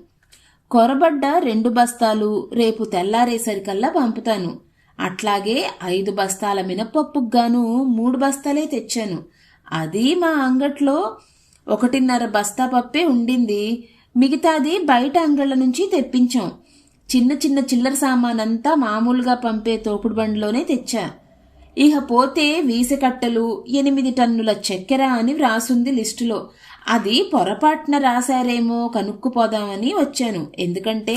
Speaker 1: కొరబడ్డ 2 బస్తాలు రేపు తెల్లారేసరికల్లా పంపుతాను. అట్లాగే 5 బస్తాల మినపప్పుకు గాను 3 బస్తాలే తెచ్చాను. అది మా అంగట్లో 1.5 బస్తా పప్పే ఉండింది. మిగతాది బయట అంగళ్ళ నుంచి తెప్పించాం. చిన్న చిన్న చిల్లర సామానంతా మామూలుగా పంపే తోపుడు బండిలోనే తెచ్చా. ఇహ పోతే వీసకట్టలు 8 టన్నుల చక్కెర అని వ్రాసుంది లిస్టులో. అది పొరపాటున రాశారేమో కనుక్కుపోదామని వచ్చాను. ఎందుకంటే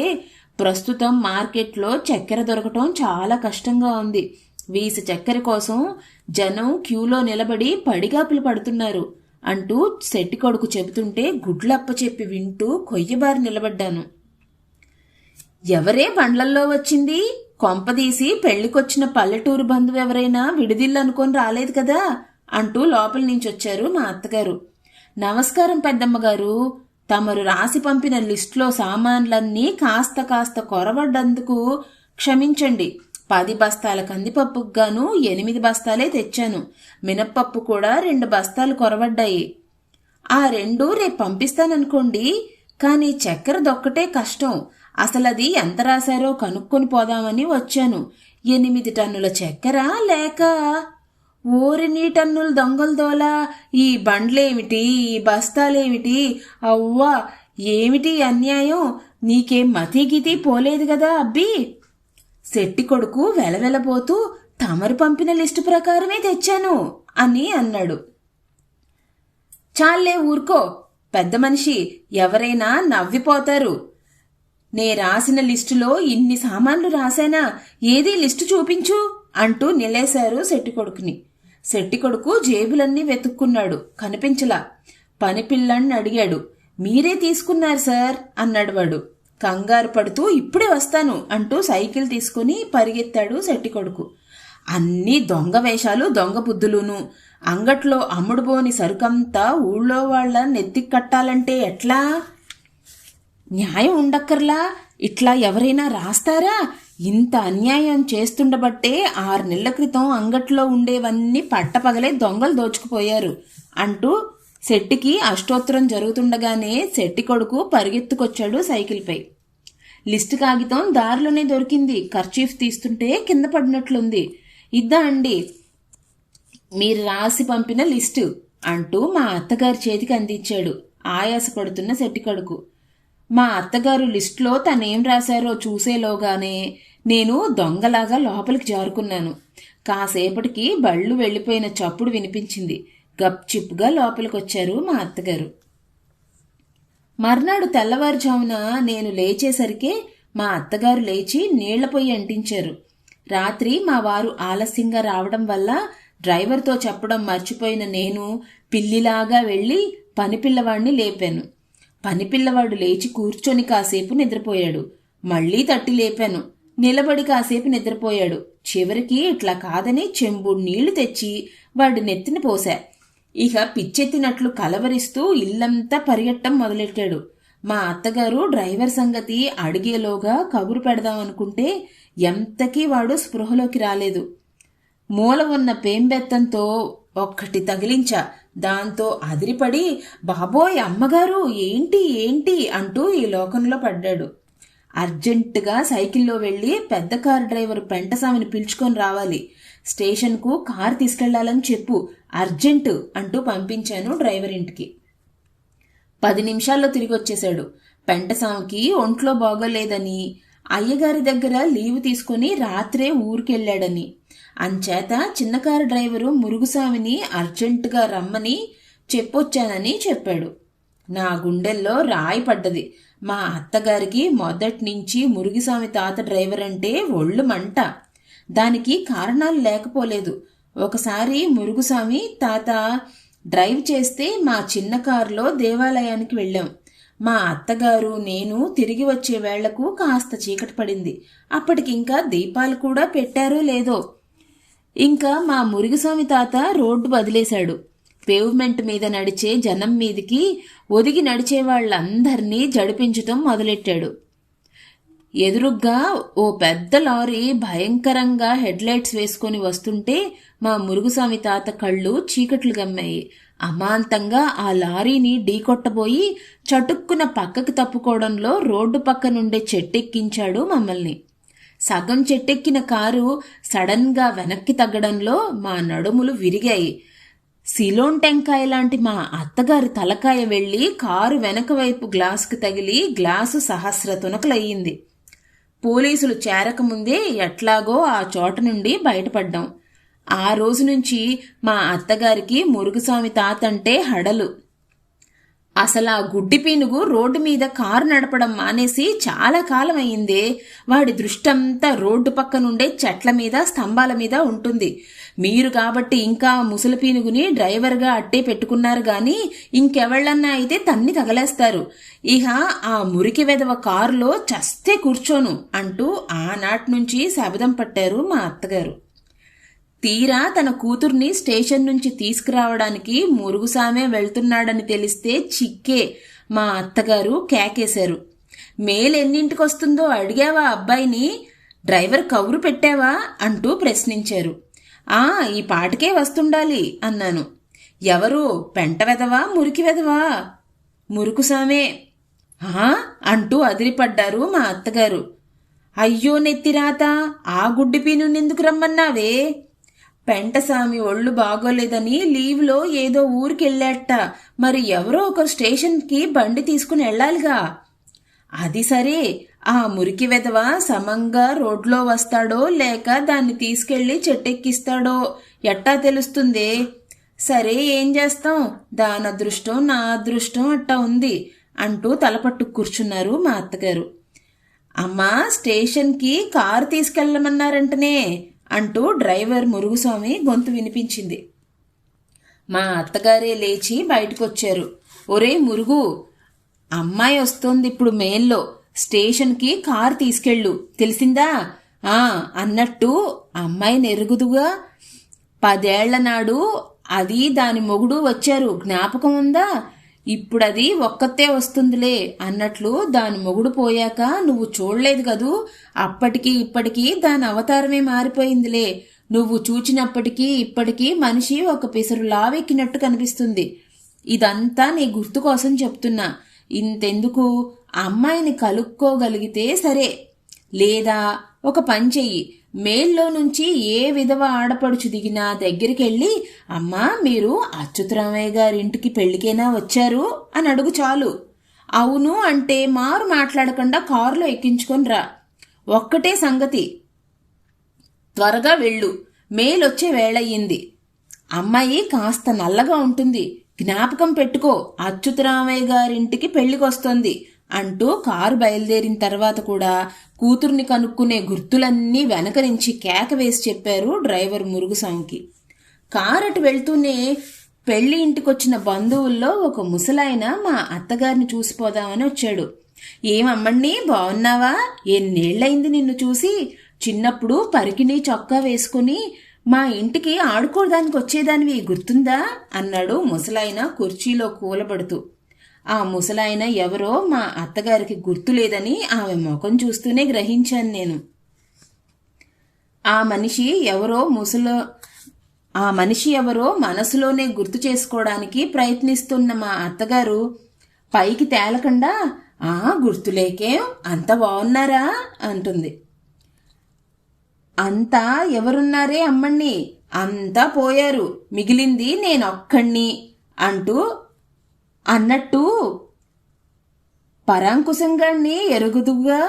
Speaker 1: ప్రస్తుతం మార్కెట్లో చక్కెర దొరకటం చాలా కష్టంగా ఉంది. వీస చక్కెర కోసం జనం క్యూలో నిలబడి పడిగాపులు పడుతున్నారు అంటూ శెట్టి కొడుకు చెబుతుంటే గుడ్లప్ప చెప్పి వింటూ కొయ్యబారి నిలబడ్డాను. ఎవరే బండ్లల్లో వచ్చింది? కొంపదీసి పెళ్లికొచ్చిన పల్లెటూరు బంధువు ఎవరైనా విడిదిల్లు అనుకొని రాలేదు కదా అంటూ లోపల నుంచి వచ్చారు మా అత్తగారు. నమస్కారం పెద్దమ్మగారు, తమరు రాసి పంపిన లిస్టులో సామాన్లన్నీ కాస్త కాస్త కొరవడ్డందుకు క్షమించండి. 10 బస్తాల కందిపప్పుకు గాను 8 బస్తాలే తెచ్చాను. మినప్పప్పు కూడా 2 బస్తాలు కొరవడ్డాయి. ఆ 2 రేపు పంపిస్తాననుకోండి. కానీ చక్కెర దొక్కటే కష్టం. అసలది ఎంత రాశారో కనుక్కొని పోదామని వచ్చాను. 8 టన్నుల చక్కెర లేక? ఓరిని టన్నుల దొంగలు దోలా! ఈ బండ్లేమిటి, ఈ బస్తాలేమిటి? అవ్వా, ఏమిటి అన్యాయం! నీకేం మతిగితి పోలేదు కదా అబ్బి? శెట్టి కొడుకు వెలవెలబోతూ తమరు పంపిన లిస్టు ప్రకారమే తెచ్చాను అని అన్నాడు. చాలే ఊరుకో పెద్ద మనిషి, ఎవరైనా నవ్విపోతారు. నే రాసిన లిస్టులో ఇన్ని సామాన్లు రాశానా? ఏదీ లిస్టు చూపించు అంటూ నిలేశారు శెట్టి కొడుకుని. శెట్టి కొడుకు జేబులన్నీ వెతుక్కున్నాడు, కనిపించలా. పనిపిల్లాన్ని అడిగాడు. మీరే తీసుకున్నారు సార్ అన్నాడు వాడు. కంగారు పడుతూ ఇప్పుడే వస్తాను అంటూ సైకిల్ తీసుకుని పరిగెత్తాడు శెట్టి కొడుకు. అన్నీ దొంగ వేషాలు, దొంగ బుద్ధులును. అంగట్లో అమ్ముడుబోని సరుకంతా ఊళ్ళో వాళ్ళ నెత్తికి కట్టాలంటే ఎట్లా? న్యాయం ఉండక్కర్లా? ఇట్లా ఎవరైనా రాస్తారా? ఇంత అన్యాయం చేస్తుండబట్టే 6 నెలల క్రితం అంగట్లో ఉండేవన్నీ పట్టపగలే దొంగలు దోచుకుపోయారు అంటూ శెట్టికి అష్టోత్తరం జరుగుతుండగానే శెట్టి కొడుకు పరిగెత్తుకొచ్చాడు సైకిల్పై. లిస్టు కాగితం దారిలోనే దొరికింది. కర్చీఫ్ తీస్తుంటే కింద పడినట్లుంది. ఇద్దా అండి మీరు రాసి పంపిన లిస్టు అంటూ మా అత్తగారి చేతికి అందించాడు ఆయాసపడుతున్న శెట్టి కొడుకు. మా అత్తగారు లిస్టులో తనేం రాశారో చూసేలోగానే నేను దొంగలాగా లోపలికి జారుకున్నాను. కాసేపటికి బళ్ళు వెళ్లిపోయిన చప్పుడు వినిపించింది. గప్చిప్గా లోపలికొచ్చారు మా అత్తగారు. మర్నాడు తెల్లవారుజామున నేను లేచేసరికే మా అత్తగారు లేచి నీళ్ల పొయ్యి అంటించారు. రాత్రి మా వారు ఆలస్యంగా రావడం వల్ల డ్రైవర్తో చెప్పడం మర్చిపోయిన నేను పిల్లిలాగా వెళ్లి పనిపిల్లవాడిని లేపాను. పనిపిల్లవాడు లేచి కూర్చొని కాసేపు నిద్రపోయాడు. మళ్లీ తట్టి లేపాను. నిలబడి కాసేపు నిద్రపోయాడు. చివరికి ఇట్లా కాదని చెంబుడు నీళ్లు తెచ్చి వాడి నెత్తిన పోసా. ఇక పిచ్చెత్తినట్లు కలవరిస్తూ ఇల్లంతా పరిగెట్టం మొదలెట్టాడు. మా అత్తగారు డ్రైవర్ సంగతి అడిగేలోగా కబురు పెడదామనుకుంటే ఎంతకీ వాడు స్పృహలోకి రాలేదు. మూల ఉన్న పేంబెత్తంతో ఒక్కటి తగిలించా. దాంతో అదిరిపడి బాబోయ్ అమ్మగారు ఏంటి ఏంటి అంటూ ఈ లోకంలో పడ్డాడు. అర్జెంటుగా సైకిల్లో వెళ్లి పెద్ద కారు డ్రైవర్ పెంటసామిని పిలుచుకొని రావాలి. స్టేషన్కు కారు తీసుకెళ్లాలని చెప్పు, అర్జెంటు అంటూ పంపించాను డ్రైవర్ ఇంటికి. 10 నిమిషాల్లో తిరిగి వచ్చేశాడు. పెంటసామికి ఒంట్లో బాగోలేదని, అయ్యగారి దగ్గర లీవు తీసుకుని రాత్రే ఊరికెళ్లాడని, అంచేత చిన్నకారు డ్రైవరు మురుగుసామిని అర్జెంటుగా రమ్మని చెప్పొచ్చానని చెప్పాడు. నా గుండెల్లో రాయి పడ్డది. మా అత్తగారికి మొదట్నుంచి మురుగుసామి తాత డ్రైవర్ అంటే ఒళ్ళు మంట. దానికి కారణాలు లేకపోలేదు. ఒకసారి మురుగుసామి తాత డ్రైవ్ చేస్తే మా చిన్న కారులో దేవాలయానికి వెళ్ళాం. మా అత్తగారు నేను తిరిగి వచ్చే వేళ్లకు కాస్త చీకటి పడింది. అప్పటికింకా దీపాలు కూడా పెట్టారో లేదో. ఇంకా మా మురుగుస్వామి తాత రోడ్డు వదిలేశాడు. పేవ్మెంట్ మీద నడిచే జనం మీదికి ఒదిగి నడిచే వాళ్ళందర్నీ జడిపించటం మొదలెట్టాడు. ఎదురుగ్గా ఓ పెద్ద లారీ భయంకరంగా హెడ్లైట్స్ వేసుకుని వస్తుంటే మా మురుగుస్వామి తాత కళ్ళు చీకట్లు గమ్మాయి. అమాంతంగా ఆ లారీని ఢీకొట్టబోయి చటుక్కున పక్కకి తప్పుకోవడంలో రోడ్డు పక్కనుండే చెట్టెక్కించాడు మమ్మల్ని. సగం చెట్టెక్కిన కారు సడన్ గా వెనక్కి తగ్గడంలో మా నడుములు విరిగాయి. సిలోన్ టెంకాయ లాంటి మా అత్తగారి తలకాయ వెళ్లి కారు వెనక వైపు గ్లాసుకు తగిలి గ్లాసు సహస్ర తునకలయ్యింది. పోలీసులు చేరకముందే ఎట్లాగో ఆ చోట నుండి బయటపడ్డాం. ఆ రోజు నుంచి మా అత్తగారికి మురుగుస్వామి తాత అంటే హడలు. అసలు ఆ గుడ్డి పీనుగు రోడ్డు మీద కారు నడపడం మానేసి చాలా కాలం అయిందే. వాడి దృష్టంతా రోడ్డు పక్కనుండే చెట్ల మీద, స్తంభాల మీద ఉంటుంది. మీరు కాబట్టి ఇంకా ముసలి పీనుగుని డ్రైవర్గా అట్టే పెట్టుకున్నారు గాని ఇంకెవళ్ళన్నా అయితే తన్ని తగలేస్తారు. ఇహ ఆ మురికి వెదవ కారులో చస్తే కూర్చోను అంటూ ఆనాటి నుంచి శబదం పట్టారు మా అత్తగారు. తీరా తన కూతుర్ని స్టేషన్ నుంచి తీసుకురావడానికి మురుగుసామే వెళ్తున్నాడని తెలిస్తే చిక్కే మా అత్తగారు కేకేశారు. మేలెన్నింటికొస్తుందో అడిగావా అబ్బాయిని? డ్రైవర్ కబురు పెట్టావా అంటూ ప్రశ్నించారు. ఈ పాటకే వస్తుండాలి అన్నాను. ఎవరు? పెంట వెదవా, మురికి వెదవా? మురుగుసామే అంటూ అదిరిపడ్డారు మా అత్తగారు. అయ్యో నెత్తిరాత, ఆ గుడ్డి పీనునెందుకు రమ్మన్నావే? పెంటసామి ఒళ్ళు బాగోలేదని లీవ్లో ఏదో ఊరికెళ్ళాట. మరి ఎవరో ఒకరు స్టేషన్కి బండి తీసుకుని వెళ్ళాలిగా. అది సరే, ఆ మురికి వెధవ సమంగా రోడ్లో వస్తాడో లేక దాన్ని తీసుకెళ్లి చెట్టెక్కిస్తాడో ఎట్టా తెలుస్తుందే? సరే, ఏం చేస్తాం, దాని అదృష్టం నా అదృష్టం అట్టా ఉంది అంటూ తలపట్టు కూర్చున్నారు మా అత్తగారు. అమ్మా, స్టేషన్కి కారు తీసుకెళ్లమన్నారంటనే అంటూ డ్రైవర్ మురుగుస్వామి గొంతు వినిపించింది. మా అత్తగారే లేచి బయటకొచ్చారు. ఒరే మురుగు, అమ్మాయి వస్తోంది ఇప్పుడు మెయిన్లో, స్టేషన్కి కారు తీసుకెళ్ళు, తెలిసిందా? అన్నట్టు అమ్మాయిని ఎరుగుదుగా. 10 ఏళ్ల నాడు అది దాని మొగుడు వచ్చారు, జ్ఞాపకం ఉందా? ఇప్పుడది ఒక్కతే వస్తుందిలే అన్నట్లు దాని మొగుడు పోయాక నువ్వు చూడలేదు కదూ. అప్పటికి ఇప్పటికీ దాని అవతారమే మారిపోయిందిలే. నువ్వు చూచినప్పటికీ ఇప్పటికీ మనిషి ఒక పిసరు లావెక్కినట్టు కనిపిస్తుంది. ఇదంతా నీ గుర్తు కోసం చెప్తున్నా. ఇంతెందుకు, అమ్మాయిని కలుక్కోగలిగితే సరే, లేదా ఒక పని చెయ్యి, మేల్లో నుంచి ఏ విధవ ఆడపడుచు దిగినా దగ్గరికెళ్ళి, అమ్మా మీరు అచ్యుతరామయ్య గారింటికి పెళ్లికైనా వచ్చారు అని అడుగు చాలు. అవును అంటే మారు మాట్లాడకుండా కారులో ఎక్కించుకొని రా. ఒక్కటే సంగతి, త్వరగా వెళ్ళు, మేలొచ్చే వేళయ్యింది. అమ్మాయి కాస్త నల్లగా ఉంటుంది, జ్ఞాపకం పెట్టుకో, అచ్యుతరామయ్య గారింటికి పెళ్లికొస్తోంది అంటూ కారు బయలుదేరిన తర్వాత కూడా కూతుర్ని కనుక్కునే గుర్తులన్నీ వెనక నుంచి కేక వేసి చెప్పారు డ్రైవర్ మురుగుస్వామికి. కారటు వెళ్తూనే పెళ్లి ఇంటికొచ్చిన బంధువుల్లో ఒక ముసలాయన మా అత్తగారిని చూసిపోదామని వచ్చాడు. ఏమమ్మణ్ణి, బాగున్నావా? ఎన్నేళ్లయింది నిన్ను చూసి. చిన్నప్పుడు పరికిణి చొక్కా వేసుకుని మా ఇంటికి ఆడుకోవడానికి వచ్చేదానివి, గుర్తుందా? అన్నాడు ముసలాయన కుర్చీలో కూలబడుతూ. ఆ ముసలాయన ఎవరో మా అత్తగారికి గుర్తులేదని ఆమె ముఖం చూస్తూనే గ్రహించాను నేను. ఆ మనిషి ఎవరో మనసులోనే గుర్తు చేసుకోవడానికి ప్రయత్నిస్తున్న మా అత్తగారు పైకి తేలకుండా, గుర్తులేకేం, అంత బాగున్నారా అంటుంది. అంతా ఎవరున్నారే అమ్మణ్ణి, అంతా పోయారు, మిగిలింది నేనొక్కణ్ణి అన్నట్టు పరాంకుశంగాణ్ణి ఎరుగుదుగా.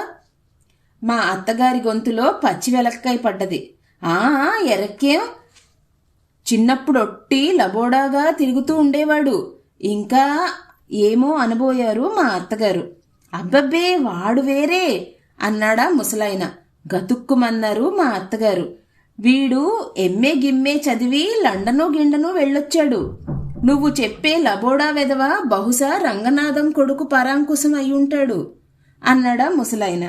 Speaker 1: మా అత్తగారి గొంతులో పచ్చి వెలక్కాయ పడ్డది. ఎరక్కేం, చిన్నప్పుడొట్టి లబోడాగా తిరుగుతూ ఉండేవాడు, ఇంకా ఏమో అనబోయారు మా అత్తగారు. అబ్బబ్బే, వాడు వేరే అన్నాడా ముసలాయన. గతుక్కుమన్నారు మా అత్తగారు. వీడు ఎంఏ గిమ్మే చదివి లండను గిండను వెళ్ళొచ్చాడు. నువ్వు చెప్పే లబోడా వెధవ బహుశా రంగనాథం కొడుకు పరాంకుశం అయ్యుంటాడు అన్నాడా ముసలాయన.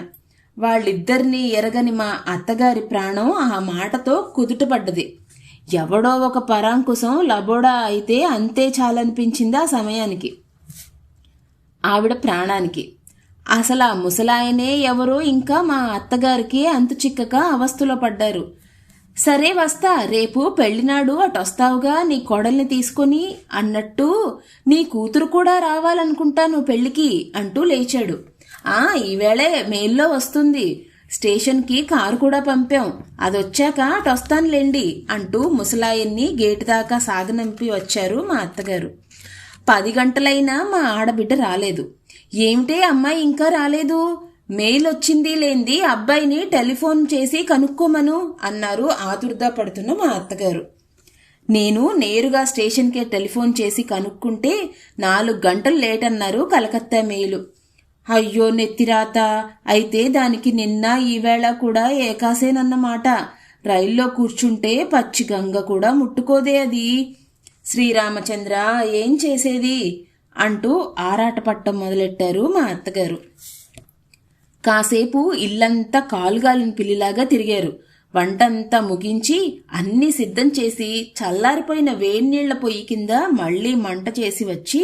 Speaker 1: వాళ్ళిద్దరినీ ఎరగని మా అత్తగారి ప్రాణం ఆ మాటతో కుదుటపడ్డది. ఎవడో ఒక పరాంకుశం లబోడా అయితే అంతే చాలనిపించింది ఆ సమయానికి ఆవిడ ప్రాణానికి. అసలు ఆ ముసలాయనే ఎవరో ఇంకా మా అత్తగారికి అంతు చిక్కక అవస్థలో పడ్డారు. సరే వస్తా, రేపు పెళ్లినాడు అటొస్తావుగా నీ కోడల్ని తీసుకొని అన్నట్టు నీ కూతురు కూడా రావాలనుకుంటాను పెళ్లికి అంటూ లేచాడు. ఈవేళే మెయిల్లో వస్తుంది, స్టేషన్కి కారు కూడా పంపాం, అదొచ్చాక అటొస్తానులేండి అంటూ ముసలాయన్ని గేటు దాకా సాగనంపి వచ్చారు మా అత్తగారు. 10 గంటలైనా మా ఆడబిడ్డ రాలేదు. ఏమిటే అమ్మాయి ఇంకా రాలేదు? మెయిల్ వచ్చింది లేంది అబ్బాయిని టెలిఫోన్ చేసి కనుక్కోమను అన్నారు ఆదుర్దా పడుతున్న మా అత్తగారు. నేను నేరుగా స్టేషన్కే టెలిఫోన్ చేసి కనుక్కుంటే 4 గంటలు లేట్ అన్నారు కలకత్తా మెయిలు. అయ్యో నెత్తిరాత, అయితే దానికి నిన్న ఈవేళ కూడా ఏకాసేనన్నమాట. రైల్లో కూర్చుంటే పచ్చి గంగ కూడా ముట్టుకోదే అది. శ్రీరామచంద్ర, ఏం చేసేది అంటూ ఆరాటపట్టం మొదలెట్టారు మా అత్తగారు. కాసేపు ఇల్లంతా కాలుగాలిన పిల్లిలాగా తిరిగారు. వంటంతా ముగించి అన్నీ సిద్ధం చేసి చల్లారిపోయిన వేడినీళ్ల పొయ్యి కింద మళ్లీ మంట చేసి వచ్చి,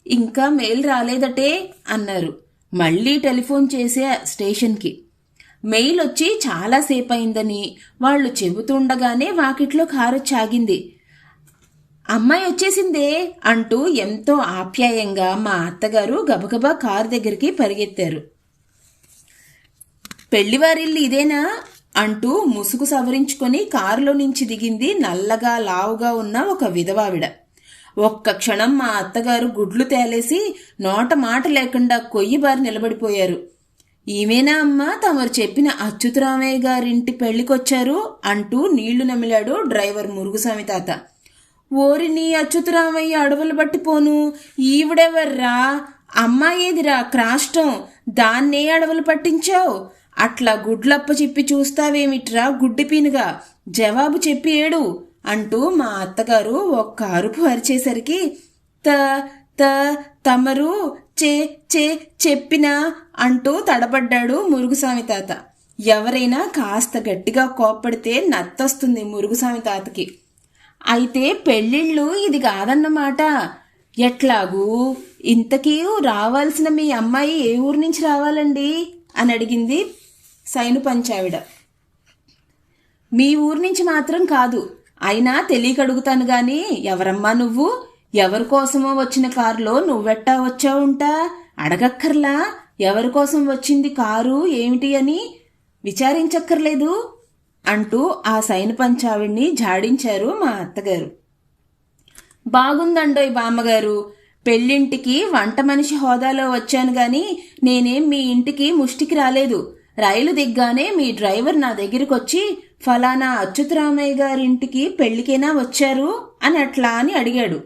Speaker 1: ఇంకా మెయిల్ రాలేదటే అన్నారు. మళ్లీ టెలిఫోన్ చేసే స్టేషన్కి. మెయిల్ వచ్చి చాలాసేపు అయిందని వాళ్లు చెబుతుండగానే వాకిట్లో కారు చాగింది. అమ్మాయి వచ్చేసిందే అంటూ ఎంతో ఆప్యాయంగా మా అత్తగారు గబగబా కారు దగ్గరికి పరిగెత్తారు. పెళ్లివారిల్లు ఇదేనా అంటూ ముసుగు సవరించుకొని కారులో నుంచి దిగింది నల్లగా లావుగా ఉన్న ఒక విధవావిడ. ఒక్క క్షణం మా అత్తగారు గుడ్లు తేలేసి నోట మాట లేకుండా కొయ్యిబారి నిలబడిపోయారు. ఈమెనా అమ్మా తమరు చెప్పిన అచ్యుతరామయ్య గారింటి పెళ్లికొచ్చారు అంటూ నీళ్లు నమిలాడు డ్రైవర్ మురుగుస్వామి తాత. ఓరిని అచ్యుతరామయ్య అడవులు బట్టిపోను, ఈవిడెవర్రా? అమ్మాయేదిరా క్రాష్టం, దాన్నే అడవులు పట్టించావు? అట్లా గుడ్లప్ప చెప్పి చూస్తావేమిట్రా గుడ్డిపీనుగా, జవాబు చెప్పి ఏడు అంటూ మా అత్తగారు ఒక్క అరుపు అరిచేసరికి త త తమరు చే చే చెప్పినా అంటూ తడబడ్డాడు మురుగుస్వామి తాత. ఎవరైనా కాస్త గట్టిగా కోప్పడితే నత్తొస్తుంది మురుగుస్వామి తాతకి. అయితే పెళ్ళిళ్ళు ఇది కాదన్నమాట. ఎట్లాగూ ఇంతకీ రావాల్సిన మీ అమ్మాయి ఏ ఊరు నుంచి రావాలండి అని అడిగింది సైను పంచావిడ. మీ ఊరు నుంచి మాత్రం కాదు, అయినా తెలియక అడుగుతాను గాని, ఎవరమ్మా నువ్వు? ఎవరికోసమో వచ్చిన కారులో నువ్వెట్టా వచ్చావుంటా? అడగక్కర్లా ఎవరికోసం వచ్చింది కారు ఏమిటి అని విచారించక్కర్లేదు అంటూ ఆ సైను పంచావిడిని జాడించారు మా అత్తగారు. బాగుందండోయ్ బామ్మగారు, పెళ్ళింటికి వంట మనిషి హోదాలో వచ్చాను గాని నేనేం మీ ఇంటికి ముష్టికి రాలేదు. రైలు దిగ్గానే మీ డ్రైవర్ నా దగ్గరికొచ్చి ఫలానా అచ్యుతరామయ్య గారింటికి పెళ్లికేనా వచ్చారు అని అట్లా అని అడిగాడు.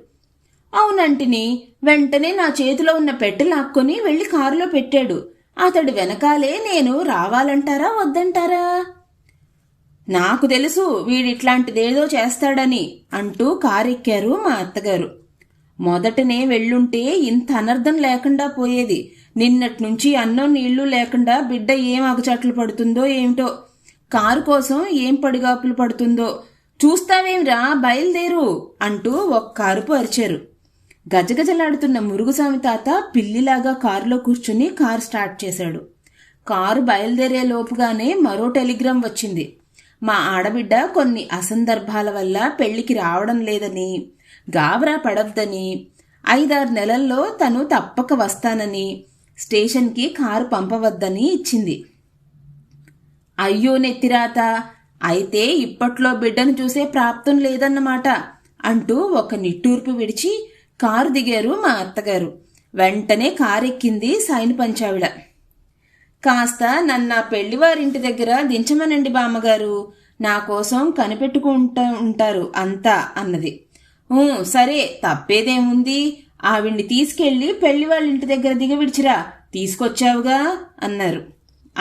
Speaker 1: అవునంటిని. వెంటనే నా చేతిలో ఉన్న పెట్టె లాక్కొని వెళ్లి కారులో పెట్టాడు. అతడి వెనకాలే నేను రావాలంటారా వద్దంటారా? నాకు తెలుసు వీడిట్లాంటిదేదో చేస్తాడని అంటూ కారెక్కారు మా అత్తగారు. మొదటనే వెళ్ళుంటే ఇంత అనర్థం లేకుండా పోయేది. నిన్నట్నుంచి అన్నం నీళ్లు లేకుండా బిడ్డ ఏం అగచాట్లు పడుతుందో ఏమిటో, కారు కోసం ఏం పడిగాపులు పడుతుందో. చూస్తావేంరా, బయలుదేరు అంటూ ఒక్క అరుపు అరిచారు. గజగజలాడుతున్న మురుగుస్వామి తాత పిల్లిలాగా కారులో కూర్చుని కారు స్టార్ట్ చేశాడు. కారు బయలుదేరే లోపుగానే మరో టెలిగ్రామ్ వచ్చింది. మా ఆడబిడ్డ కొన్ని అసందర్భాల వల్ల పెళ్లికి రావడం లేదని, గాబరా పడొద్దని, 5-6 నెలల్లో తను తప్పక వస్తానని, స్టేషన్కి కారు పంపవద్దని ఇచ్చింది. అయ్యో నెత్తిరాత, అయితే ఇప్పట్లో బిడ్డను చూసే ప్రాప్తం లేదన్నమాట అంటూ ఒక నిట్టూర్పు విడిచి కారు దిగారు మా అత్తగారు. వెంటనే కారెక్కింది సైను పంచావిడ. కాస్త నన్న పెళ్లివారింటి దగ్గర దించమనండి బామ్మగారు, నా కోసం ఉంటారు అంతా అన్నది. సరే, తప్పేదేముంది, ఆవిడ్ని తీసుకెళ్లి పెళ్లి వాళ్ళింటి దగ్గర దిగవిడిచిరా, తీసుకొచ్చావుగా అన్నారు.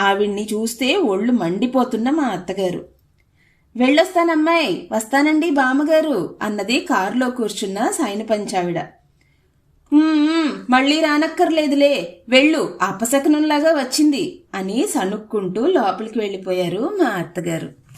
Speaker 1: ఆవిడ్ని చూస్తే ఒళ్ళు మండిపోతున్న మా అత్తగారు. వెళ్ళొస్తానమ్మాయి, వస్తానండి బామ్మగారు అన్నది కారులో కూర్చున్న సైను పంచావిడ. మళ్ళీ రానక్కర్లేదులే, వెళ్ళు, అపశకనంలాగా వచ్చింది అని సణుక్కుంటూ లోపలికి వెళ్ళిపోయారు మా అత్తగారు.